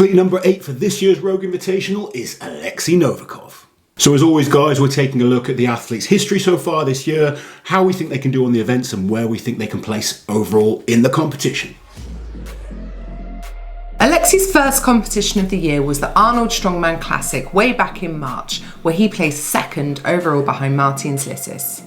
Athlete number 8 for this year's Rogue Invitational is Oleksii Novikov. So as always guys, we're taking a look at the athlete's history so far this year, how we think they can do on the events and where we think they can place overall in the competition. Oleksii's first competition of the year was the Arnold Strongman Classic way back in March, where he placed second overall behind Martin Slitis.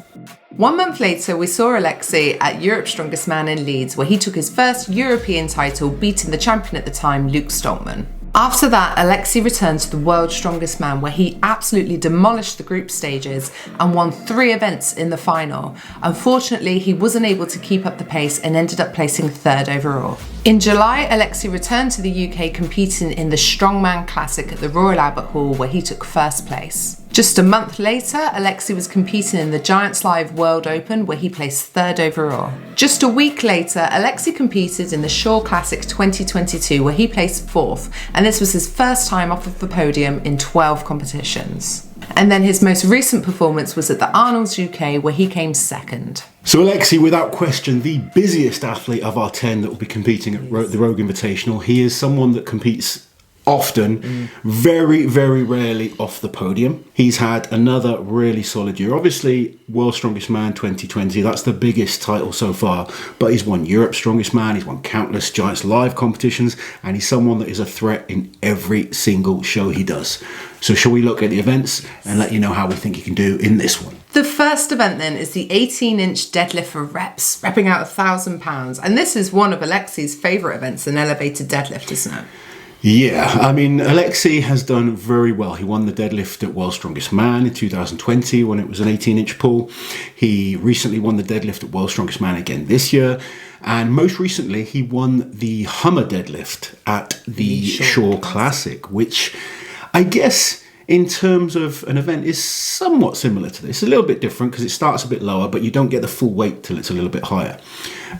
1 month later, we saw Oleksii at Europe's Strongest Man in Leeds, where he took his first European title, beating the champion at the time, Luke Strongman. After that, Oleksii returned to the World's Strongest Man, where he absolutely demolished the group stages and won 3 events in the final. Unfortunately, he wasn't able to keep up the pace and ended up placing 3rd overall. In July, Oleksii returned to the UK competing in the Strongman Classic at the Royal Albert Hall, where he took 1st place. Just a month later, Oleksii was competing in the Giants Live World Open, where he placed 3rd overall. Just a week later, Oleksii competed in the Shaw Classic 2022, where he placed 4th, and this was his first time off of the podium in 12 competitions. And then his most recent performance was at the Arnold's UK, where he came 2nd. So Oleksii, without question, the busiest athlete of our 10 that will be competing at the Rogue Invitational. He is someone that competes often, very, very rarely off the podium. He's had another really solid year. Obviously, World's Strongest Man 2020, that's the biggest title so far, but he's won Europe's Strongest Man, he's won countless Giants Live competitions, and he's someone that is a threat in every single show he does. So shall we look at the events and let you know how we think he can do in this one? The first event then is the 18-inch deadlift for reps, repping out 1,000 pounds. And this is one of Oleksii's favourite events, an elevated deadlift, isn't it? Yeah, I mean, Oleksii has done very well. He won the deadlift at World's Strongest Man in 2020 when it was an 18-inch pull. He recently won the deadlift at World's Strongest Man again this year. And most recently, he won the Hummer deadlift at the Shaw Classic, which I guess in terms of an event is somewhat similar to this. A little bit different because it starts a bit lower, but you don't get the full weight till it's a little bit higher.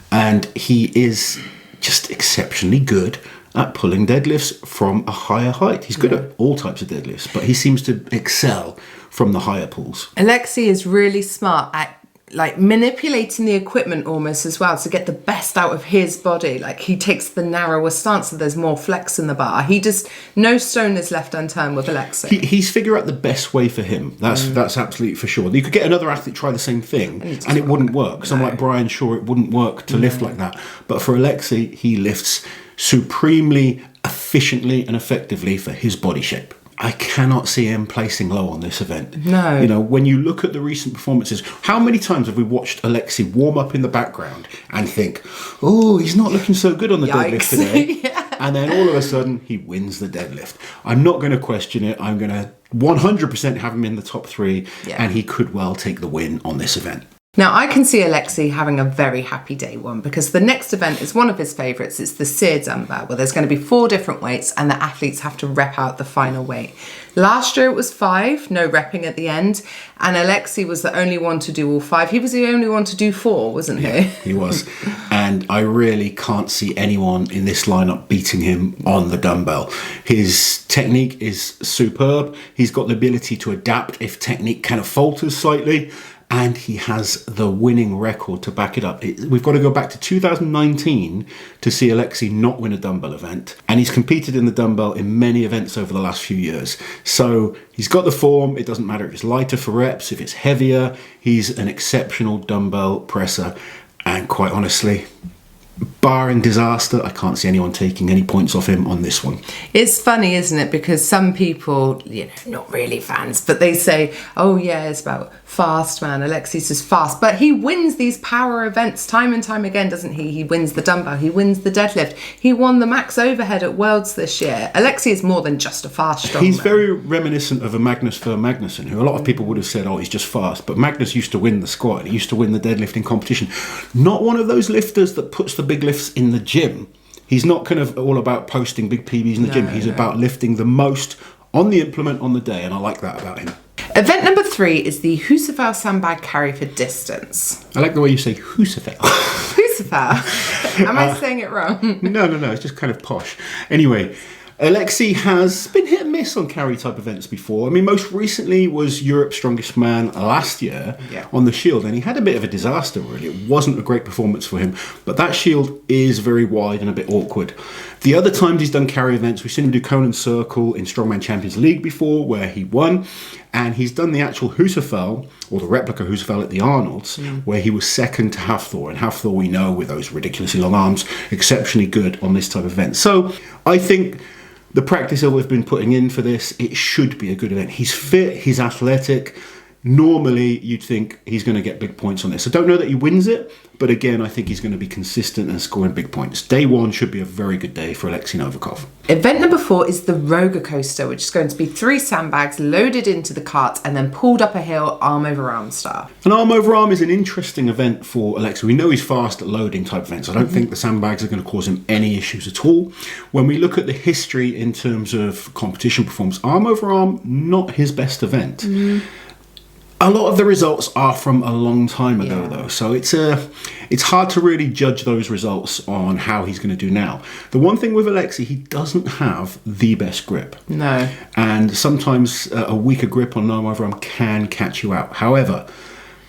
And he is just exceptionally good at pulling deadlifts from a higher height. He's good at all types of deadlifts, but he seems to excel from the higher pulls. Oleksii is really smart at manipulating the equipment almost as well to get the best out of his body. Like he takes the narrower stance so there's more flex in the bar. No stone is left unturned with Oleksii. He's figured out the best way for him. That's absolutely for sure. You could get another athlete try the same thing and it wouldn't work. Someone like Brian Shaw, it wouldn't work to lift like that. But for Oleksii, he lifts supremely efficiently and effectively for his body shape. I cannot see him placing low on this event. No. You know, when you look at the recent performances, how many times have we watched Oleksii warm up in the background and think, oh, he's not looking so good on the deadlift today. Yeah. And then all of a sudden, he wins the deadlift. I'm not going to question it. I'm going to 100% have him in the top 3, and he could well take the win on this event. Now, I can see Oleksii having a very happy day one because the next event is one of his favourites. It's the sear dumbbell, where there's going to be 4 different weights and the athletes have to rep out the final weight. Last year it was 5, no repping at the end, and Oleksii was the only one to do all 5. He was the only one to do 4, wasn't he? Yeah, he was. And I really can't see anyone in this lineup beating him on the dumbbell. His technique is superb. He's got the ability to adapt if technique kind of falters slightly. And he has the winning record to back it up. We've got to go back to 2019 to see Oleksii not win a dumbbell event. And he's competed in the dumbbell in many events over the last few years. So he's got the form. It doesn't matter if it's lighter for reps, if it's heavier. He's an exceptional dumbbell presser. And quite honestly, barring disaster, I can't see anyone taking any points off him on this one. It's funny, isn't it? Because some people, not really fans, but they say, oh yeah, it's about fast, man. Oleksii's just fast. But he wins these power events time and time again, doesn't he? He wins the dumbbell, he wins the deadlift. He won the max overhead at Worlds this year. Oleksii is more than just a fast strongman. He's very reminiscent of a Magnus Fur Magnusson, who a lot of people would have said, oh, he's just fast. But Magnus used to win the squat and he used to win the deadlifting competition. Not one of those lifters that puts the big lifts in the gym. He's not kind of all about posting big PBs in the gym. He's about lifting the most on the implement on the day, and I like that about him. Event number 3 is the Husafel sandbag carry for distance. I like the way you say Husafel. Husafel? Am I saying it wrong? No, it's just kind of posh. Anyway, Oleksii has been hit and miss on carry type events before. I mean, most recently was Europe's Strongest Man last year on the Shield, and he had a bit of a disaster, really. It wasn't a great performance for him, but that Shield is very wide and a bit awkward. The other times he's done carry events, we've seen him do Cone and Circle in Strongman Champions League before, where he won, and he's done the actual Husafell, or the replica Husafell at the Arnold's, where he was second to Hafthor, and Hafthor, we know, with those ridiculously long arms, exceptionally good on this type of event. So I think the practice that we've been putting in for this, it should be a good event. He's fit, he's athletic. Normally, you'd think he's going to get big points on this. I don't know that he wins it, but again, I think he's going to be consistent and scoring big points. Day one should be a very good day for Oleksii Novikov. Event number 4 is the Rogue Coaster, which is going to be 3 sandbags loaded into the cart and then pulled up a hill arm over arm style. An arm over arm is an interesting event for Oleksii. We know he's fast at loading type events. I don't think the sandbags are going to cause him any issues at all. When we look at the history in terms of competition performance, arm over arm, not his best event. A lot of the results are from a long time ago, though, so it's hard to really judge those results on how he's going to do now. The one thing with Oleksii, he doesn't have the best grip. No. And sometimes a weaker grip on an arm over arm can catch you out. However,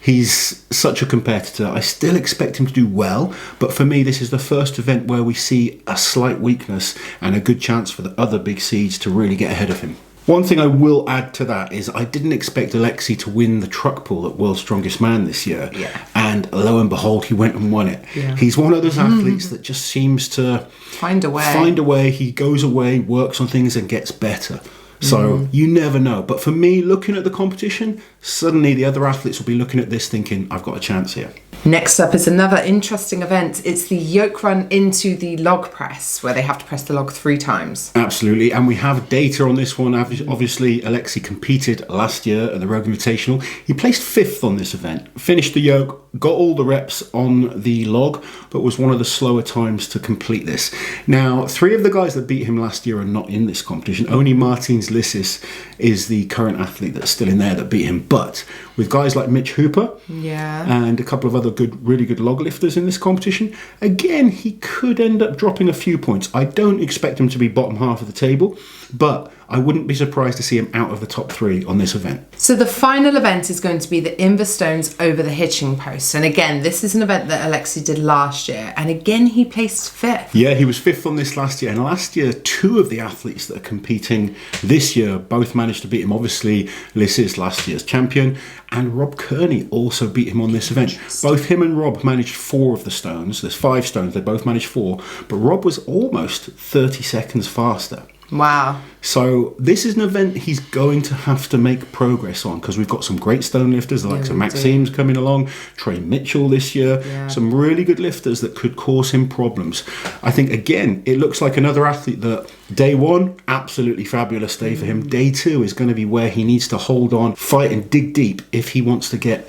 he's such a competitor. I still expect him to do well, but for me, this is the first event where we see a slight weakness and a good chance for the other big seeds to really get ahead of him. One thing I will add to that is I didn't expect Oleksii to win the truck pull at World's Strongest Man this year. And lo and behold, he went and won it. He's one of those athletes that just seems to find a way. He goes away, works on things and gets better. So you never know. But for me, looking at the competition, suddenly the other athletes will be looking at this thinking, I've got a chance here. Next up is another interesting event. It's the yoke run into the log press, where they have to press the log 3 times. Absolutely, and we have data on this one. Obviously, Oleksii competed last year at the Rogue Invitational. He placed 5th on this event, finished the yoke, got all the reps on the log, but was one of the slower times to complete this. Now, 3 of the guys that beat him last year are not in this competition. Only Martins Lissis is the current athlete that's still in there that beat him. But with guys like Mitch Hooper and a couple of other really good log lifters in this competition, again, he could end up dropping a few points. I don't expect him to be bottom half of the table, but I wouldn't be surprised to see him out of the top 3 on this event. So the final event is going to be the Inverstones over the hitching post. And again, this is an event that Oleksii did last year. And again, he placed 5th. Yeah, he was 5th on this last year. And last year, 2 of the athletes that are competing this year both managed to beat him. Obviously, Lissis, last year's champion, and Rob Kearney also beat him on this event. Both him and Rob managed 4 of the stones. There's 5 stones. They both managed 4. But Rob was almost 30 seconds faster. Wow. So this is an event he's going to have to make progress on, because we've got some great stone lifters, like Maxime's coming along, Trey Mitchell this year, some really good lifters that could cause him problems. I think, again, it looks like another athlete that day 1, absolutely fabulous day for him. Day 2 is going to be where he needs to hold on, fight and dig deep if he wants to get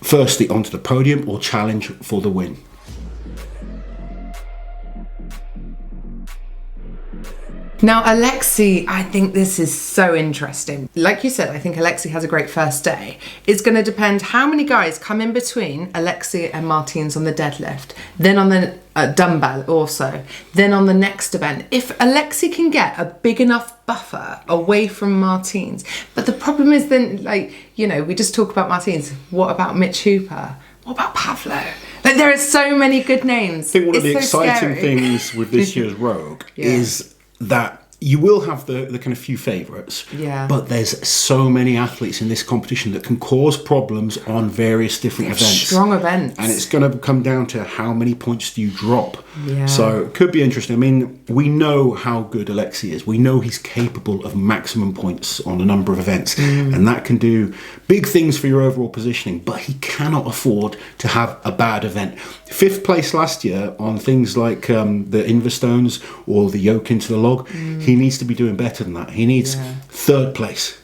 firstly onto the podium or challenge for the win. Now, Oleksii, I think this is so interesting. Like you said, I think Oleksii has a great first day. It's going to depend how many guys come in between Oleksii and Martins on the deadlift, then on the dumbbell also, then on the next event. If Oleksii can get a big enough buffer away from Martins, but the problem is then, like, you know, we just talk about Martins. What about Mitch Hooper? What about Pavlo? Like, there are so many good names. I think one of the exciting things with this year's Rogue is that you will have the kind of few favourites, but there's so many athletes in this competition that can cause problems on various different events. Strong events. And it's going to come down to how many points do you drop. So it could be interesting. I mean, we know how good Oleksii is. We know he's capable of maximum points on a number of events, and that can do big things for your overall positioning, but he cannot afford to have a bad event. 5th place last year on things like the Inverstones or the yoke into the log, he needs to be doing better than that. He needs 3rd place.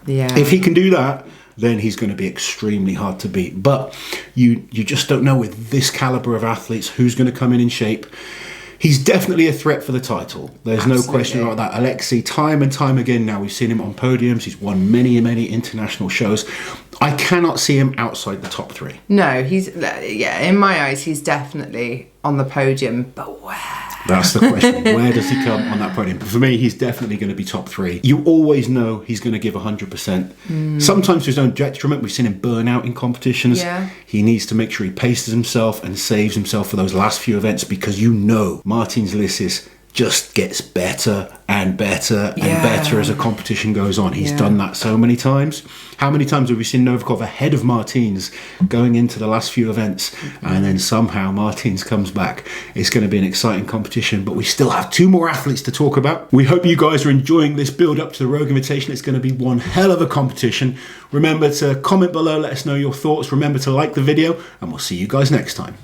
If he can do that, then he's going to be extremely hard to beat. But you just don't know with this caliber of athletes who's going to come in shape. He's definitely a threat for the title. There's no question about that. Oleksii, time and time again now, we've seen him on podiums. He's won many, many international shows. I cannot see him outside the top 3. No, he's, in my eyes, he's definitely on the podium. But where? That's the question. Where does he come on that podium? But for me, he's definitely going to be top 3. You always know he's going to give 100%. Sometimes to his own detriment. We've seen him burn out in competitions. Yeah. He needs to make sure he paces himself and saves himself for those last few events, because you know Martins Licis just gets better and better and better as a competition goes on. He's done that so many times. How many times have we seen Novikov ahead of Martins going into the last few events, and then somehow Martins comes back? It's going to be an exciting competition, but we still have 2 more athletes to talk about. We hope you guys are enjoying this build up to the Rogue Invitational. It's going to be one hell of a competition. Remember to comment below, let us know your thoughts. Remember to like the video, and we'll see you guys next time.